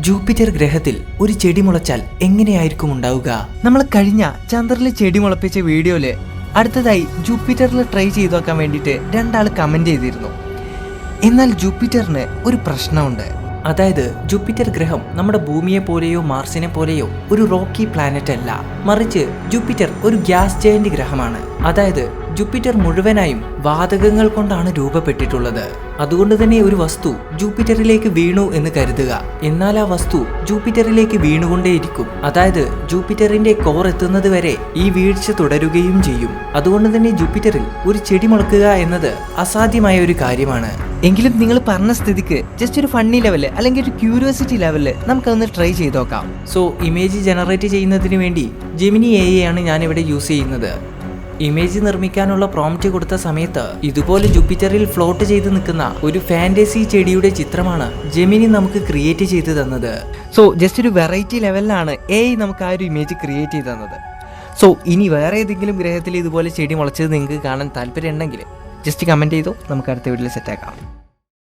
Jupiter ഗ്രഹത്തിൽ ഒരു ചെടി മുളച്ചാൽ എങ്ങനെയായിരിക്കും ഉണ്ടാവുക? നമ്മൾ കഴിഞ്ഞ ചന്ദ്രനിൽ ചെടി മുളപ്പിച്ച വീഡിയോയില് അടുത്തതായി ജൂപ്പിറ്ററിൽ ട്രൈ ചെയ്തു നോക്കാൻ വേണ്ടിയിട്ട് രണ്ടാൾ കമന്റ് ചെയ്തിരുന്നു. എന്നാൽ ജൂപ്പിറ്ററിന് ഒരു പ്രശ്നമുണ്ട്. അതായത് ജൂപ്പിറ്റർ ഗ്രഹം നമ്മുടെ ഭൂമിയെ പോലെയോ മാർസിനെ പോലെയോ ഒരു റോക്കി പ്ലാനറ്റ് അല്ല, മറിച്ച് ജൂപ്പിറ്റർ ഒരു ഗ്യാസ് ജയന്റ് ഗ്രഹമാണ്. അതായത് ജൂപ്പിറ്റർ മുഴുവനായും വാതകങ്ങൾ കൊണ്ടാണ് രൂപപ്പെട്ടിട്ടുള്ളത്. അതുകൊണ്ട് തന്നെ ഒരു വസ്തു ജൂപ്പിറ്ററിലേക്ക് വീണു എന്ന് കരുതുക, എന്നാൽ ആ വസ്തു ജൂപ്പിറ്ററിലേക്ക് വീണുകൊണ്ടേയിരിക്കും. അതായത് ജൂപ്പിറ്ററിന്റെ കോർ എത്തുന്നത് വരെ ഈ വീഴ്ച തുടരുകയും ചെയ്യും. അതുകൊണ്ട് തന്നെ ജൂപ്പിറ്ററിൽ ഒരു ചെടി മുളക്കുക എന്നത് അസാധ്യമായ ഒരു കാര്യമാണ്. എങ്കിലും നിങ്ങൾ പറഞ്ഞ സ്ഥിതിക്ക് ജസ്റ്റ് ഒരു ഫണ്ണി ലെവല് അല്ലെങ്കിൽ ഒരു ക്യൂരിയോസിറ്റി ലെവലില് നമുക്കതൊന്ന് ട്രൈ ചെയ്ത് നോക്കാം. സോ ഇമേജ് ജനറേറ്റ് ചെയ്യുന്നതിന് വേണ്ടി ജെമിനി AI ആണ് ഞാനിവിടെ യൂസ് ചെയ്യുന്നത്. ഇമേജ് നിർമ്മിക്കാനുള്ള പ്രോംപ്റ്റ് കൊടുത്ത സമയത്ത് ഇതുപോലെ ജൂപ്പിറ്ററിൽ ഫ്ലോട്ട് ചെയ്ത് നിൽക്കുന്ന ഒരു ഫാന്റസി ചെടിയുടെ ചിത്രമാണ് ജെമിനി നമുക്ക് ക്രിയേറ്റ് ചെയ്ത് തന്നത്. സോ ജസ്റ്റ് ഒരു വെറൈറ്റി ലെവലിലാണ് AI നമുക്ക് ആ ഒരു ഇമേജ് ക്രിയേറ്റ് ചെയ്ത് തന്നത്. സോ ഇനി വേറെ ഏതെങ്കിലും ഗ്രഹത്തിൽ ഇതുപോലെ ചെടി മുളച്ചത് നിങ്ങൾക്ക് കാണാൻ താല്പര്യം ഉണ്ടെങ്കിൽ ജസ്റ്റ് കമൻറ്റ് ചെയ്തോ, നമുക്ക് അടുത്ത വീഡിയോയിൽ സെറ്റാക്കാം.